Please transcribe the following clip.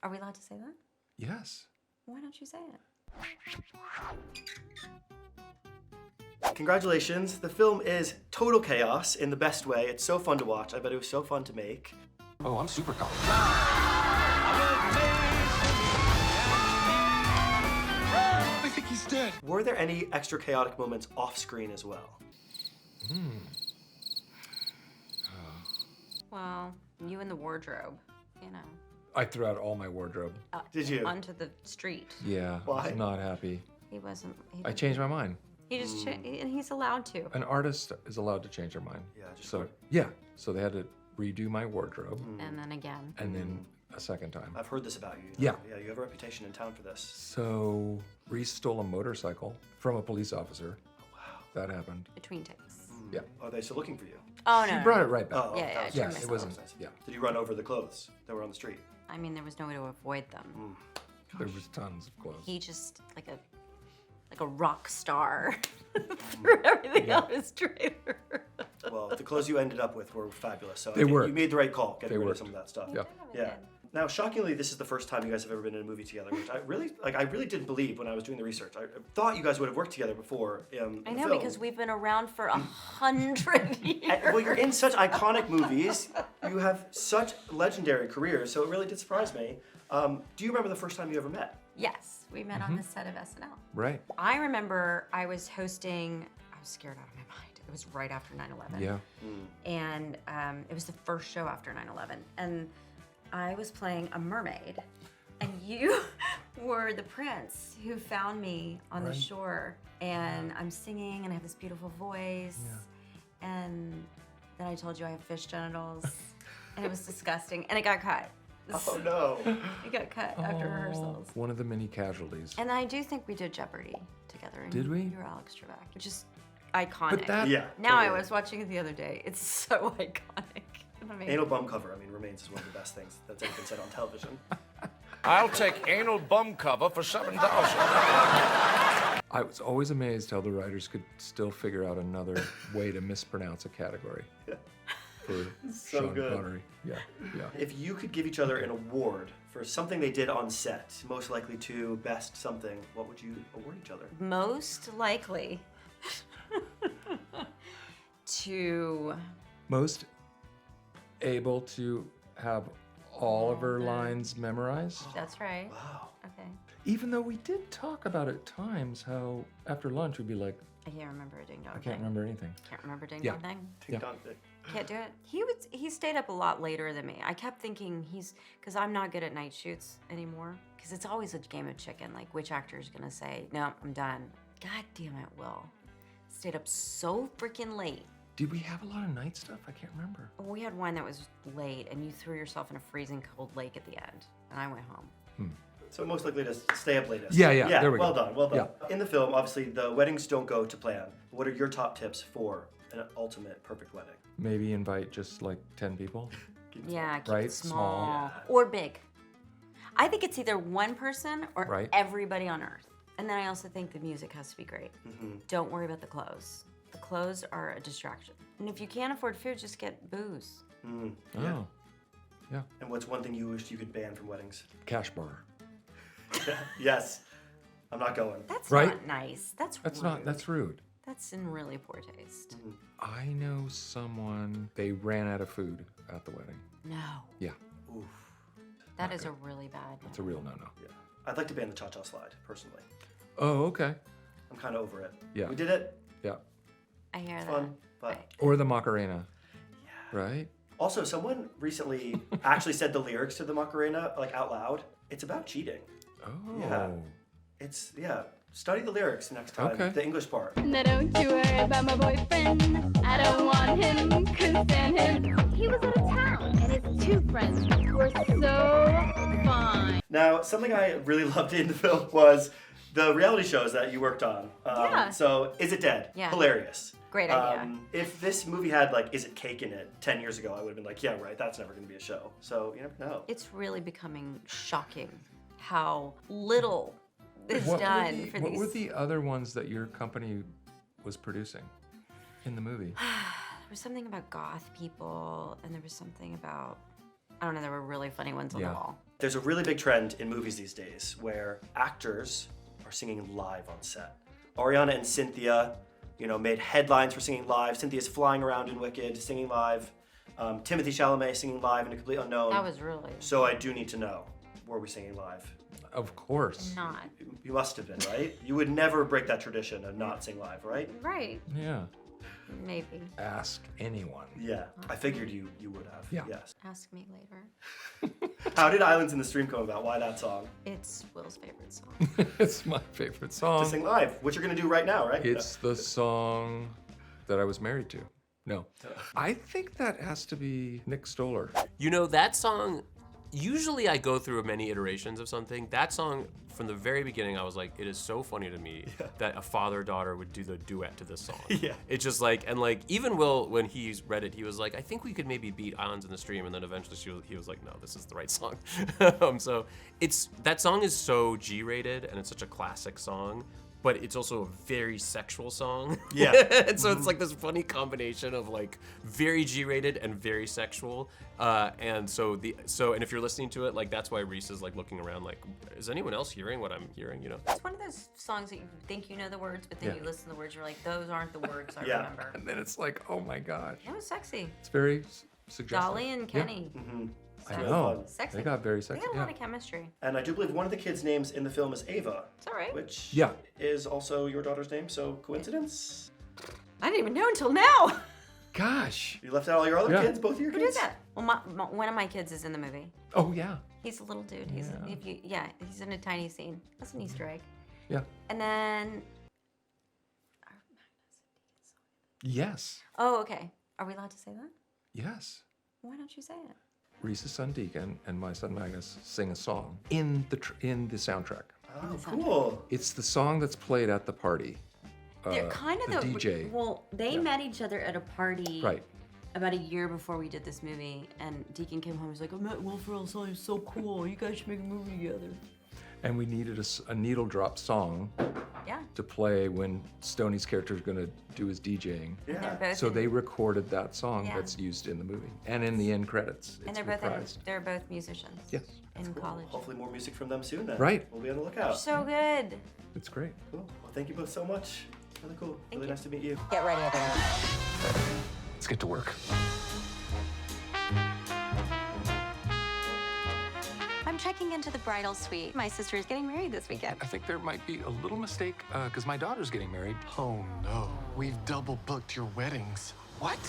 Are we allowed to say that? Yes. Why don't you say it? Congratulations. The film is total chaos in the best way. It's so fun to watch. I bet it was so fun to make. Oh, I'm super calm. I think he's dead. Were there any extra chaotic moments off screen as well? Well, you in the wardrobe, you know. I threw out all my wardrobe. Did you? Onto the street. Yeah, I Why? was not happy. He wasn't. I changed my mind. He just and he's allowed to. An artist is allowed to change their mind. Yeah, just So, quit. yeah. So they had to redo my wardrobe And then again. and then a second time. I've heard this about you. Yeah. Yeah, you have a reputation in town for this. So Reese stole a motorcycle from a police officer. Oh, wow. That happened. Between takes. Yeah. Are they still looking for you? Oh She no. brought it right back. Oh, Yeah, yeah, that was sure, nice. Yes, it myself. wasn't. That was nice. Yeah. Did you run over the clothes that were on the street? I mean, there was no way to avoid them. There was tons of clothes. He just like a rock star threw everything out of his trailer. Well, the clothes you ended up with were fabulous. So I They think were. you made the right call getting They rid were. of some of that stuff. Yeah. Yeah. Now, shockingly, this is the first time you guys have ever been in a movie together, which I really didn't believe when I was doing the research. I thought you guys would have worked together before. In I the know, film. because we've been around for 100 years. Well, you're in such iconic movies. You have such legendary careers, so it really did surprise me. Do you remember the first time you ever met? Yes, we met on the set of SNL. Right. I remember I was hosting, I was scared out of my mind. It was right after 9/11. Yeah. And it was the first show after 9/11. And I was playing a mermaid. And you were the prince who found me on the Right. shore. And I'm singing and I have this beautiful voice. And then I told you I have fish genitals. And it was disgusting. And it got cut. Oh no. It got cut after rehearsals. One of the many casualties. And I do think we did Jeopardy together. And Did we? You were Alex Trebek, which is iconic. But that. Yeah. Now I totally. was watching it the other day. It's so iconic. I mean, Anal bum cover, remains as one of the best things that's ever been said on television. I'll take anal bum cover for $7,000. I was always amazed how the writers could still figure out another way to mispronounce a category for So Sean good. Connery. Yeah, yeah. If you could give each other an award for something they did on set, most likely to best something, what would you award each other? most likely to Most able to have all of her lines memorized. that's right. Wow. Okay. Even though we did talk about at times how after lunch we'd be like, I can't remember a ding dong I thing. can't remember anything. Can't remember ding Yeah. dong thing. Ding Yeah. dong thing. Can't do it. He stayed up a lot later than me. I kept thinking because I'm not good at night shoots anymore. Because it's always a game of chicken. Like which actor is gonna say, no, I'm done. God damn it, Will. Stayed up so freaking late. Did we have a lot of night stuff? I can't remember. We had one that was late, and you threw yourself in a freezing cold lake at the end, and I went home. So most likely to stay up latest. Yeah, there we well go. done, well done. In the film, obviously, the weddings don't go to plan. What are your top tips for an ultimate perfect wedding? Maybe invite just like 10 people. Yeah, keep Right, it small, small. or big. I think it's either one person or Right. everybody on earth. And then I also think the music has to be great. Don't worry about the clothes. The clothes are a distraction. And if you can't afford food, just get booze. Oh, yeah. And what's one thing you wish you could ban from weddings? Cash bar. Yes. I'm not going. That's Right? not nice. That's That's rude. rude. That's in really poor taste. I know someone, they ran out of food at the wedding. No, Yeah, Oof. that is a really bad one. it's a real no-no. Yeah. I'd like to ban the cha-cha slide, personally. Oh, okay. I'm kind of over it. Yeah. We did it. Yeah. I hear that. Fun. But Or the Macarena. Right? also, someone recently actually said the lyrics to the Macarena like out loud. It's about cheating. Oh. Yeah. It's Study the lyrics next time. Okay. The English part. Now don't you worry about my boyfriend. I don't want him, couldn't stand him. He was out of town, and his two friends were so fine. Now, something I really loved in the film was the reality shows that you worked on. Yeah. So, Is It Dead? Yeah. Hilarious. Great idea. If this movie had like Is It Cake in it 10 years ago, I would have been like, yeah, right, that's never going to be a show. So, you never know. It's really becoming shocking how little is What done for what these. were the other ones that your company was producing in the movie? There was something about goth people, and there was something about, I don't know, there were really funny ones on the Yeah. wall. There's a really big trend in movies these days where actors are singing live on set. Ariana and Cynthia, made headlines for singing live. Cynthia's flying around in Wicked, singing live. Timothée Chalamet singing live in A Complete Unknown. That was really So I do need to know, were we singing live? Of course. not You must have been, right? You would never break that tradition and not sing live, right? right. Yeah. Maybe Ask anyone. Yeah, I figured you would have. Yeah. Yes. ask me later. How did Islands in the Stream come about? Why that song? It's Will's favorite song. It's my favorite To song. sing live, which you're gonna do right now, right? It's the song that I was married to. No. I think that has to be Nick Stoller. You know, that song, usually I go through many iterations of something. That song, from the very beginning, I was like, it is so funny to me that a father-daughter would do the duet to this song. Yeah. It's just like, and like, even Will, when he read it, he was like, I think we could maybe beat Islands in the Stream, and then eventually he was like, no, this is the right song. So that song is so G-rated, and it's such a classic song, but it's also a very sexual song. Yeah. And so it's like this funny combination of like very G-rated and very sexual. And if you're listening to it, like that's why Reese is like looking around like, is anyone else hearing what I'm hearing, It's one of those songs that you think you know the words, but then Yeah. you listen to the words, you're like, those aren't the words I Yeah. remember. And then it's like, oh my gosh. It was sexy. It's very suggestive. Dolly and Kenny. I really know. fun. Sexy. They got very They sexy. had a Yeah. lot of chemistry. And I do believe one of the kids' names in the film is Ava, It's all right. which Yeah. is also your daughter's name. So coincidence? I didn't even know until now. Gosh. You left out all your other Yeah. kids, both of your Who kids? did that? Well, one of my kids is in the movie. Oh yeah. He's a little dude. He's he's in a tiny scene. That's an Easter egg. Yeah. And then, Yes. oh, okay. Are we allowed to say that? Yes. Why don't you say it? Reese's son Deacon and my son Magnus sing a song in the soundtrack. Oh, cool. It's the song that's played at the party. They're kind of the DJ. Well, they met each other at a party. Right. About a year before we did this movie, and Deacon came home and was like, I met Will Ferrell, so he's so cool. You guys should make a movie together. And we needed a needle drop song Yeah. to play when Stoney's character is going to do his DJing. They're Yeah. both So in- they recorded that song Yeah. that's used in the movie and in the end credits. and It's they're both reprised. they're both musicians. Yes. In Cool. college. Hopefully more music from them soon then. Right. We'll be on the lookout. So good. It's great. Cool. Well, thank you both so much. Really cool. Really you. nice to meet you. Get ready, everyone. Let's get to work. I'm checking into the bridal suite. My sister is getting married this weekend. I think there might be a little mistake because my daughter's getting married. Oh no, we've double booked your weddings. What?